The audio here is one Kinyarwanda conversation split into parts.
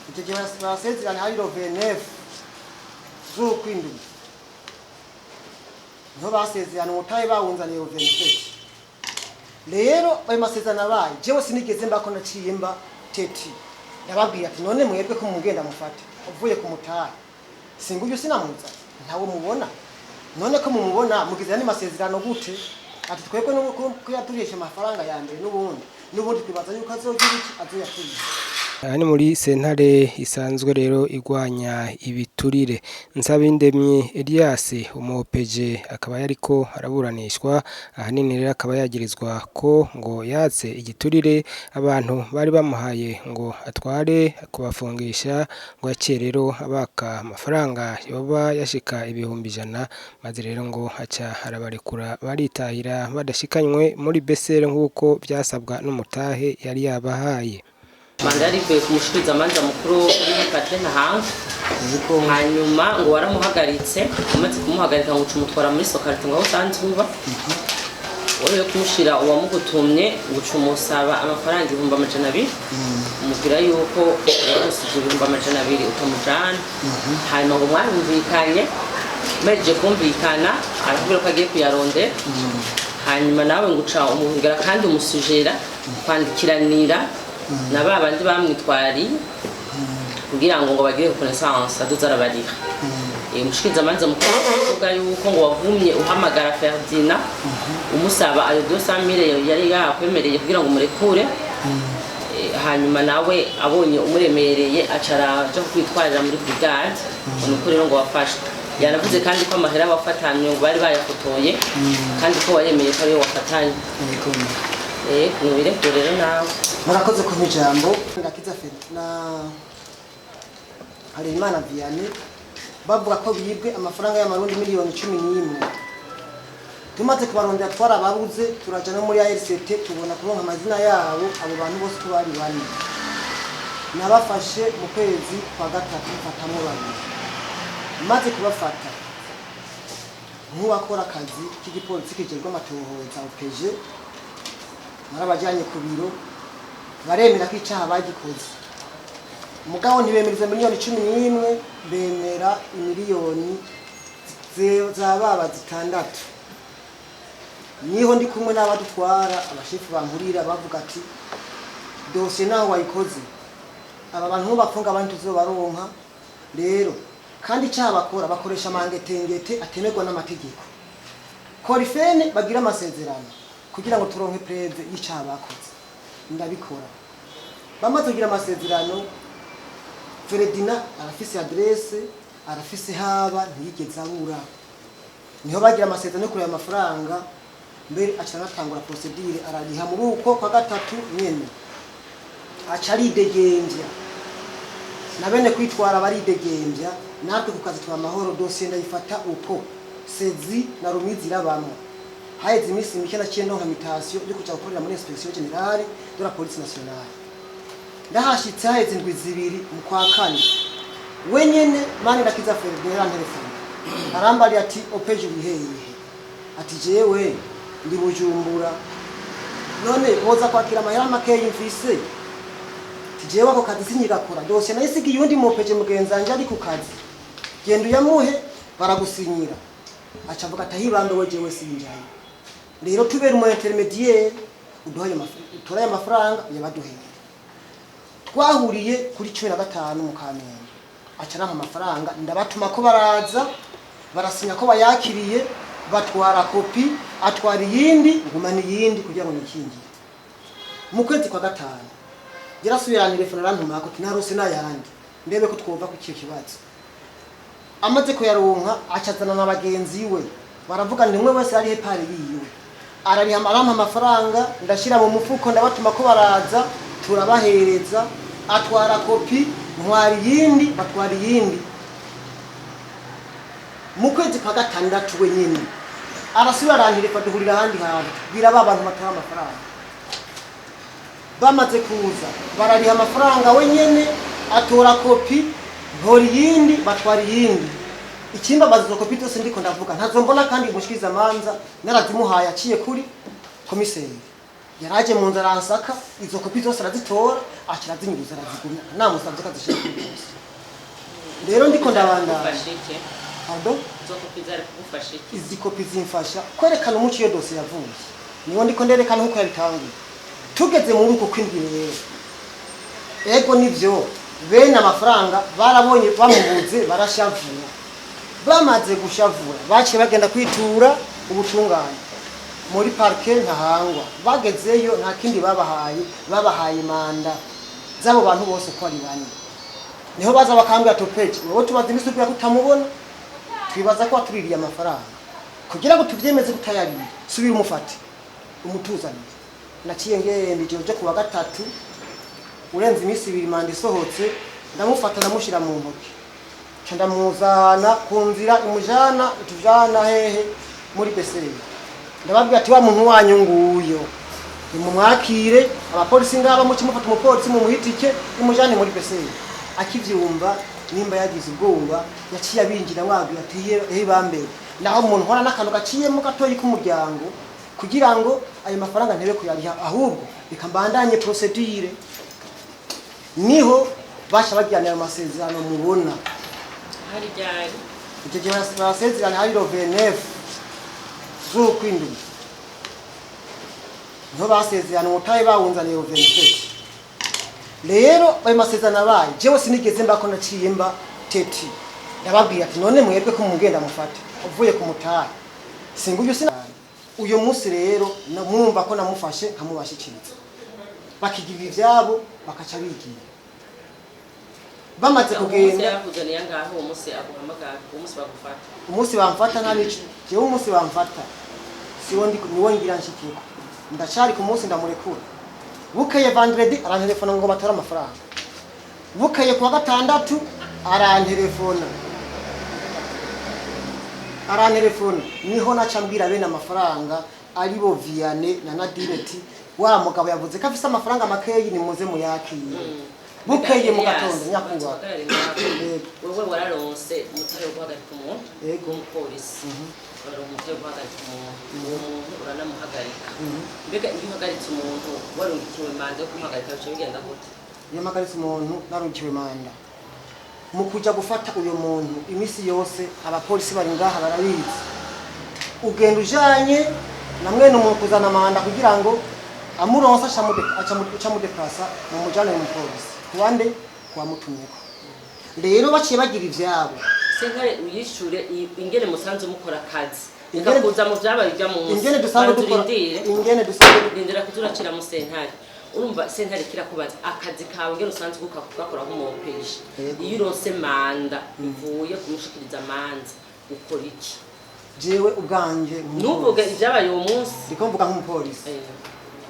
icyo gihe basezeranye hari rovenef z'ukwindwi niho basezeranye umutahe bawunzaniye rovenef rero ayo masezerano abaye jewe sinigeze mbako naciye mba teti yababwiye ati none mwebwe ko mugenda mufate uvuye ku mutahe singubyo sinamuza ntawo mubona none ko mumubona mugizana n'amasezerano gute ati twebwe nuko yaturisha amafaranga ya mbere n'ubundi twibaza yuko azogira iki azoyaturisha. Aha ni muri sentare isanzwe rero igwanya ibiturire. Nsabindemye Elias umupeje akaba yariko araburanishwa ahanini rero akaba yagirizwa ko ngo yatse igiturire abantu bari bamuhaye ngo atware kubafungisha ngo acerero abaka amafaranga yoba yashika ibihumbi 100 maze rero ngo aca arabarekura baritahira badashikanywe muri besere nk'uko byasabwa n'umutahe yari yabahaye. Mandari kwe kumushikiriza manza mukuru Patrick Ntahanga hanyuma ngo waramuhagaritse umaze kumuhagarika ngo ucumutwara muri sokarite ngo usanzwe uba wowe kumushira uwamugutumye gucumusaba amafaranga 200 umubwira yuko yarusije 200 utamujana hanyuma ngo mwarumvikanye meje kumvikana arakubwira ko agiye kuyaronde hanyuma nawe nguca umubwira kandi umusujera kwandikiranira na babandi bamwitwari kugira ngo bagire connaissance aduzarabariha umushikiriza manza mukuru kuvuga yuko ngo wavumye uhamagara Ferdina umusaba ayo 200,000 yari yakwemereye kugira ngo murekure hanyuma nawe abonye umuremereye acara cyo kwitwarira muri brigade nuko rero ngo wafashwe yanavuze kandi ko amahera wafatanye ngo bari bayafotoye kandi ko waremeye ko ari wafatanye nubire rero nawe murakoze ku ijambo ndakiza na Harimana Vianney bavuga ko bibwe amafaranga y'amarundi miliyoni 11 tumaze kubarondera twarababuze turaja no muri ARCT tubona kuronka amazina yabo abo bantu bose ko bari bane nabafashe mu kwezi kwa gatatu mfatamo bane maze kubafata nk'uwakora akazi k'igipolisi kijerwa amatohoza upeje narabajanye ku biro baremera ko icyaha bagikoze mugabo ntibemeriza miliyoni 11 bemera miliyoni z'ababa zitandatu niho ndi kumwe n'abadutwara abashefu bankurira bavuga ati dosiye naho wayikoze aba bantu bafunga abantu tuzobaronka rero kandi icyaha bakora bakoresha mangetengete atemerwa n'amategeko korifene bagira amasezerano kugira ngo turonke preve y'icyaha bakoze ndabikora bamaze kugira amasezerano Ferdina arafise adresse arafise haba ntiyigeze abura niho bagira amasezerano kuri aya mafaranga mbere aca natangura procedure arariha muri uko kwa gatatu nyene aca aridegembya na bene kwitwara baridegembya natwe kukazi twa mahoro dossier ndayifata uko sezi na rumizi rabamwe haizi imisi mike naciye ndonka mutation yo kuja gukorera muri inspection generale de la police nationale ndahashitse haizi indwi zibiri mu kwa kane wenyene mani ndakiza Ferdinand telefone arambari ati opeje biheye ati jewe ndi Bujumbura none boza kwakira amahera make y'imfise tijewe ko kazi sinyigakora dose nayisigi yundi mopeje mugenzanje ari ku kazi genda uyamuhe baragusinyira aca avuga ati hibando wejewe sinjaye rero tubera umu intermediaire utoraye amafaranga yabaduheye twahuriye kuri 15 mu Kamenge aca nampa amafaranga ndabatuma ko baraza barasinya ko bayakiriye batwara kopi atwara yindi ngumana yindi kugira ngo nikingire mu kwezi kwa gatanu yarasubiranire telefone ko tinarose nayandi ndebe ko twumva ku kibazo amaze ko yaronka acazana n'abagenzi we baravuga ni mwe wese ari hepari yiwe arariha amafaranga ndashira mu mufuko ndabatuma ko baraza turabahereza atwara kopi ntwari yindi batwara yindi mu kwezi kwa gatandatu wenyine arasubiranire duhurira handi hantu biraba abantu batara amafaranga bamaze kuza barariha amafaranga wenyene atora kopi ntori yindi batwara yindi ikimba bazo kopi tose ndiko ndavuga ntazo mbona kandi mushikiriza manza narazimuhaye aciye kuri komiseri yaraje mu nzara ansaka izo kopi zose arazitora akirazinyuruza arazigumya namusabye ko azishira kuri bose rero ndiko ndabandana pardon izi kopi zimfasha kwerekana umuco iyo dose yavuye niwo ndiko nderekana uko yabitanguye tugeze muri uko kwindwi rero ego nivyo bene amafaranga barabonye bamubuze barashavura bamaze gushavura baciye bagenda kwitura ubutungane muri parke Ntahangwa bagezeyo nta kindi babahaye manda zabo bantu bose ko ari bane niho baza bakambira topeje wowe tubaza imisuku ya kutamubona twibaza ko atuririye amafaranga kugira ngo tuvyemeze kutayariye subira umufate umutuzanire naciye ngende je kuwa gatatu urenze imisi 2 manda isohotse ndamufata ndamushira mu ntoki ndamuzana ku nzira imujana itujana hehe muri beseri ndababwira ati wa muntu wanyu nguyo nimumwakire abapolisi ngaba mu kimufata umupolisi mu muhitike imujane muri beseri akivyumva nimba yagize ubwoba yaciye abinjira mwabwira ati he bambe naho umuntu hora nakano gaciyemo gatoyi k'umuryango kugira ngo ayo mafaranga ntebe kuyariha ahubwo bikambandanye procedure niho basha bagirana amasezerano mubona hari ryari icyo gihe basezerano hari rovenef z'ukwindwi niho basezerano mutaye bawunzaniye rovenef rero ayo masezerano abaye jewe sinigeze mbako naciye mba teti ndababwira ati none mwebwe ko mugenda mufate uvuye ku mutaye singuye sina uyo munsi rero mwumva ko namufashe nkamubashikiriza bakigira ivyabo bakaca bigiye bamaze kugenda umunsi bamfata nta nico jewe umunsi bamfata siwo niwo ngira nshikira ndacari ku munsi ndamurekura bukeye vendredi arantelefona ngo batara amafaranga bukeye kuwa gatandatu arantelefona niho nacambwira bene amafaranga aribo Vianney na Nadineti wa mugabo yavuze ko afise amafaranga makeyi ni muze muyakire bukeye mu gatondo nyakuba wewe wararonse umutare wo guhagarika umuntu yego umupolisi wararonse umutare wo guhagarika umuntu uranamuhagarika mbega iyo uhagaritse umuntu warungikiwe manda yo kumuhagarika bice bigenda gute iyo mpagaritse umuntu narungikiwe manda mu kuja gufata uyo muntu imisi yose abapolisi bari ngaha barabizi ugenda ujanye na mwene umuntu kuzana manda kugira ngo amuronsa aca mudeplasa mu mujane mu polisi kuwande kwa mutumyeko rero baciye bagira ivyabo senkare uyishure ingene musanze mukora kazi ingakuza mu vyabaye bya mu ingene dusanzwe dukora ingene dusanzwe kugendera kuzuracira mu sentare urumva sentare kirakubaza akazi kawe ngene usanzwe gukora nk'umupeje iyo uronse manda ivuye kumushikiriza manza ukora iki jewe ubwanje nuvuga ivyabaye uwo munsi ndiko mvuga nk'umupolisi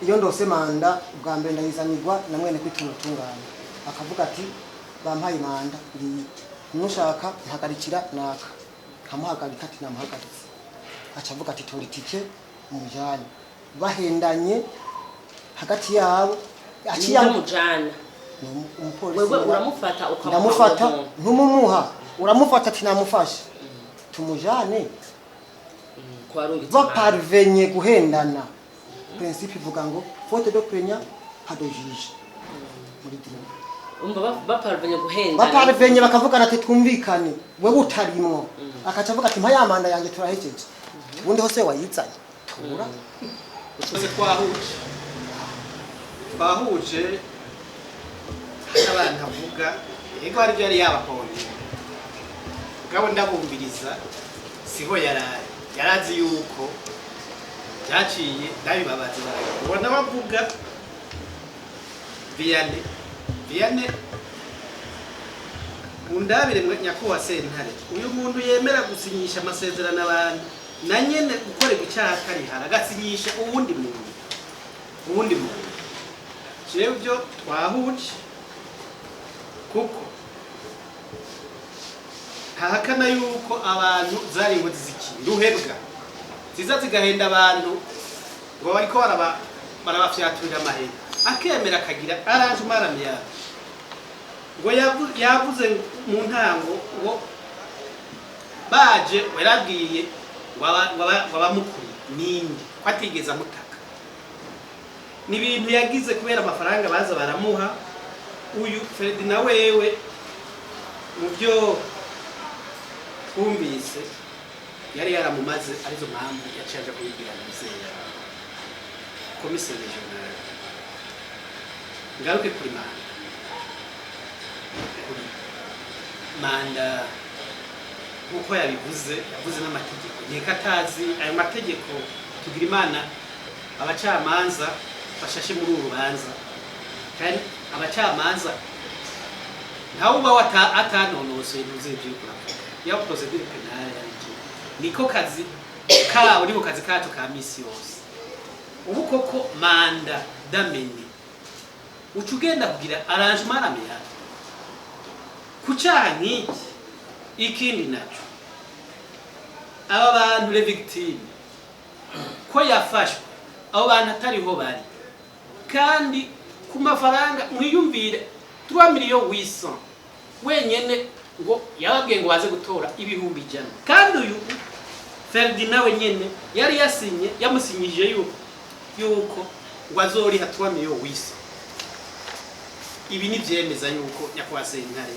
iyo ndose manda ubwa mbere ndayizanirwa na mwene kwitunganya akavuga ati bampaye manda ndi nushaka ihagarikira naka kamuhagarika ati namuhagaritse acavuga ati tora itike umujanye bahendanye hagati yabo aciya mujana umupolisi wewe uramufata ukamufata ntumumuha uramufata ati namufashe tumujane baparvenye guhendana principe ivuga ngo faute de plaignant pas de juge muri dini baparvenye guhendana baparvenye bakavugana ati twumvikane wewe utarimwo akaca avuga ati mpa yamanda yanjye turahejeje ubundi hose wayizanye tura usoze twahuje n'abantu avuga ego hari byo yari yabakonye gabo ndabumviriza siho yarazi yuko byaciye ndabibabaza ubona bavuga Vianney undabire nyakuwa sentare uyu muntu yemera gusinyisha amasezerano abantu na nyene gukorera icyaha karihara agasinyisha uwundi muntu byo twahuje kuko hahakana yuko abantu zari inkozi z'iki ruhebwa ziza zigahenda abantu ngo bariko barabafyaturira amahera akemera akagira araje umaramiya ngo yavuze mu ntango ngo baje warabwiye wabamukuri ninde ko atigeze amutaka ni ibintu yagize kubera amafaranga baza baramuha. Uyu Ferdinand wewe mu byo twumvise yari yaramumaze arizo mpamvu yacaje kubibwira muzeya komiseri regional. Ngaruke kuri manda uko yabivuze yavuze n'amategeko nikatazi ayo mategeko tugira Imana abacamanza bashashe muri urubanza kandi abacamanza ntawe uba atanonosoye ntuzivye kurakora ya procedure penale yanjye niko kazi ka uri mu kazi kacu ka misi yose. Ubu koko manda d'amener ucugenda kugira arrangement amiable kucaha nk'iki. Ikindi naco aba bantu le victime ko yafashwe abo bantu atariho bari kandi ku mafaranga mwiyumvire 3 miliyoni 800 wenyene ngo yababwiye ngo baze gutora ibihumbi 100 kandi uyu Ferdinand wenyene yari yasinye yamusinyije yuko ngo azoriha 3 miliyoni 800. Ibi ni vyemeza yuko nyakwase intare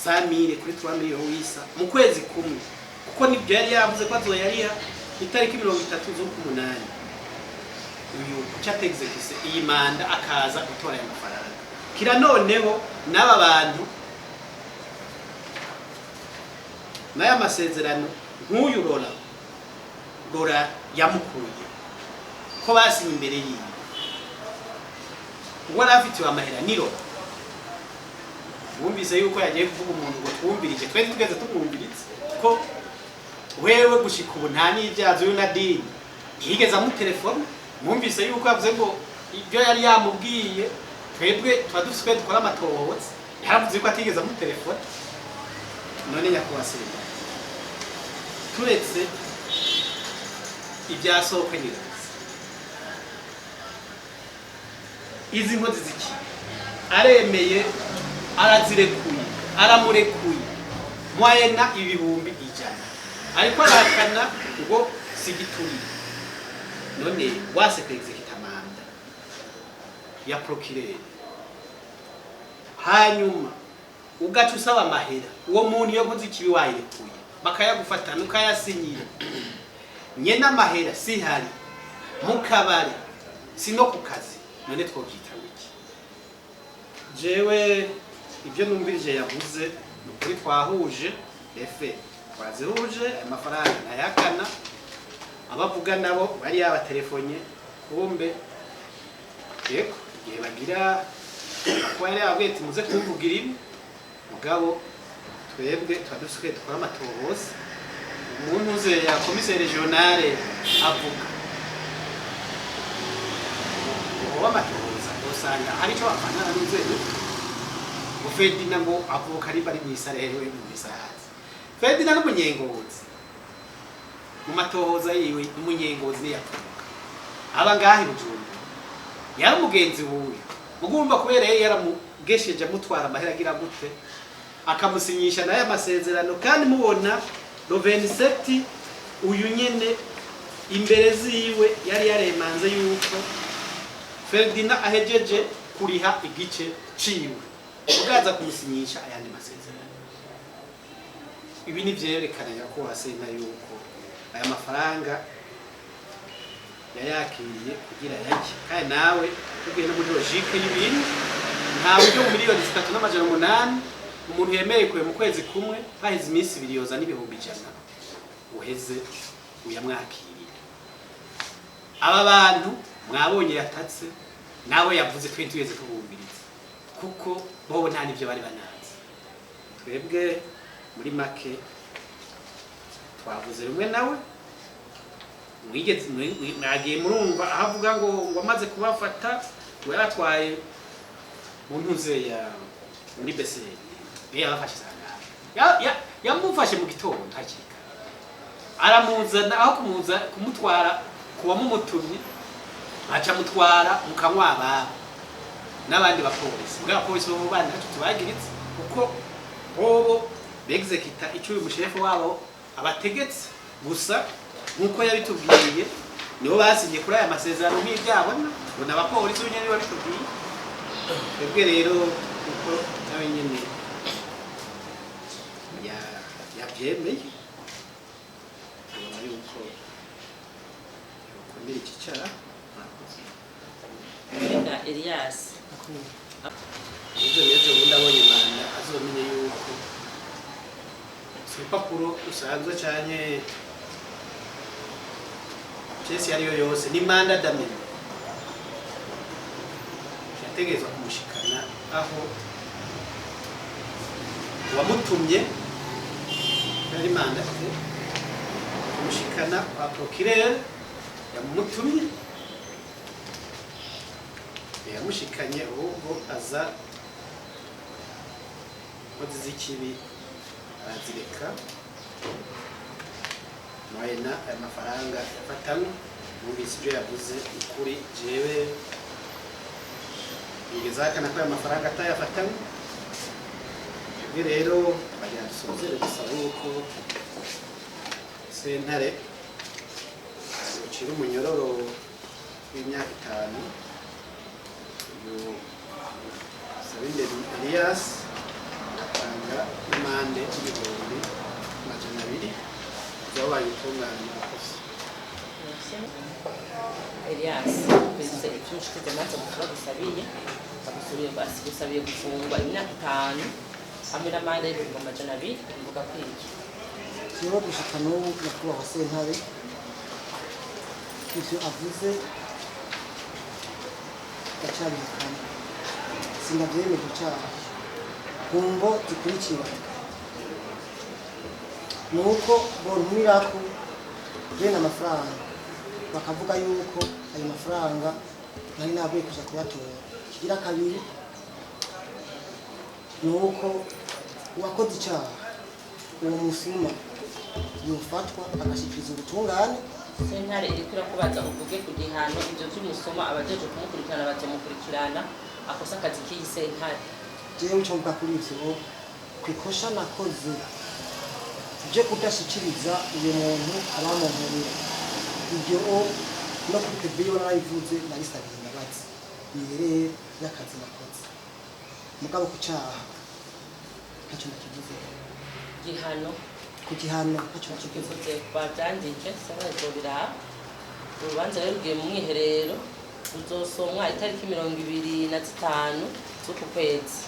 Samire kuri 3 miliyoni 800 mu kwezi kumwe kuko nibyo yari yavuze ko azoyariha itariki 30 z'ukumunani. Uyu cyategekise iyi manda akaza gutora aya mafaranga kira noneho n'aba bantu n'aya masezerano nk'uyu Rora yamukuye ko basinye imbere yiwe wari afitiwe amahera niro bumvise yuko yagiye kuvuga umuntu ngo twumvirije twese tugeze tumwumviritse ko wewe gushika ubu nta n'ibyazo yo Nadine yigeze amutelefone. Mwumvise yuko yavuze ngo ibyo yari yamubwiye twebwe twadufise dukora amatohoza yaravuze ko atigeze amutelefone. None nyakwasenda turetse ibyasohoka nirazi izi nkozi ziki aremeye arazirekuye aramurekuye mwayena ibihumbi 100 ariko arakana ngo sigituri. None wase kwexecute manda ya procureur hanyuma ugaca usaba amahera uwo muntu yo nkozi kibi wayirekuye bakayagufata nukayasinyira nyena amahera si hari mukabari sino ku kazi. None twobyita wiki jewe ibyo numvirije yavuze nukuri twahuje efe twazihuje amafaranga nayakana abavuga nabo bari yabatelefone kumbe yeko igihe bagira ko yari abwete muze kumvugira ibi mugabo twebwe twadusuke dukora amatohoza umuntu uze ya komiseri regionale avuga uwo amatohoza usanga hari cyo bafanana n'inzego Ferdinand ngo avuka ari bari mwisarere we mwisahazi Ferdinand n'umunyengozi mu matohoza yiwe n'umunyengozi yavuka abangahe Bujumbura yari mugenzi wuwe mugumba kubera yaramugesheje amutwara amahera agira gute akamusinyisha naye amasezerano kandi mubona no 27 uyu nyene imbere ziwe yari yaremanze yuko Ferdinand ahejeje kuriha igice ciwe ugaza kumusinyisha ayandi masezerano. Ibi ni vyerekana yako wasena yuko aya mafaranga yayakiriye kugira yake kandi nawe tugiye no muri logique y'ibintu nta buryo miliyoni 3.8 umuntu yemeye kuye mu kwezi kumwe bahize iminsi 2 yoza n'ibihumbi 100 uheze uyamwakiriye. Aba bantu mwabonye yatatse nawe yavuze twe tuyeze kubumbiriza kuko bobo nta nivyo bari banazi. Twebwe muri make twavuze rumwe nawe mwigeze mwagiye murumva ahavuga ngo amaze kubafata ngo yaratwaye mu ntuze ya muri beseri yabafashe sana yamufashe mu gitondo hakika aramuzana aho kumuza kumutwara kuba mu mutumyi aca mutwara mukanwaba n'abandi bapolisi bw'abapolisi bo bandi tubagiritse kuko bobo begzekita icyo uyu mushefu wabo abategetse gusa nkuko yabitubwiye nibo basinye kuri aya masezerano nk'ibyabona ngo n'abapolisi nyine babitubwiye twebwe rero kuko nawe nyine yabyemeye tubona yuko yokomera iki cyaha Mbega Elias ibyo rero ubundi abonye imana azomenye yuko si urupapuro rusanzwe cyane piyesi iyo ari yo yose ni manda damene yategerezwa kumushikana aho uwamutumye yari mandate kumushikana kwa procureur yamutumye yamushikanye ahubwo aza kozi z'ikibi arazireka mwayena aya mafaranga yafatanywe numvise ibyo yavuze ukuri jewe yigezakana ko aya mafaranga atayafatanywe twebwe rero bagira dusozere gusaba yuko sentare ucira umunyororo w'imyaka 5 uyu Sabinde Elias atanga imande y'ibihumbi 200 zabaye itunganye akoze Elias bize icyushite maze gukora gusabiye agusubiye basi gusabiye gufungwa imyaka 5 hamwe n'amande y'ibihumbi 200 mvuga kwiki kiho gushika n'ubu nyakubahwa sentare ivyo avuze gacabikana sinavyemeye cyaha kumvo zikurikira nuko bontumirako bene amafaranga bakavuga yuko ayo mafaranga nari naguye kuja kuyatora kigira kabiri nuko uwakoze icyaha uwo musuma yofatwa agashikiriza ubutungane sentare iri kubaza uvuge ku gihano ibyo by'umusoma abajeje kumukurikirana bazamukurikirana akosa akazi k'iyi sentare jewe icyo mvuga kuri ivyo kwikosha nakoze je kudashikiriza uyu muntu abamuhurira ibyo no kuri kebiyo narayivuze narisabiye imbabazi nihereye y'akazi nakoze mugabo ku cyaha ntacyo nakivuze gihano ku gihano ntacyo nakivuze kivuze babyandike sentare biraba urubanza rero rugiye mu mwiherero ruzosomwa itariki 25 z'uku kwezi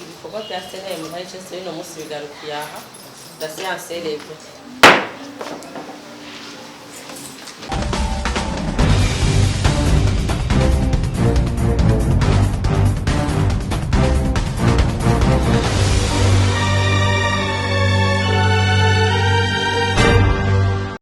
ibikorwa bya sentare mu ntara y'Icese y'uno munsi bigarukiye aha la séance est levée.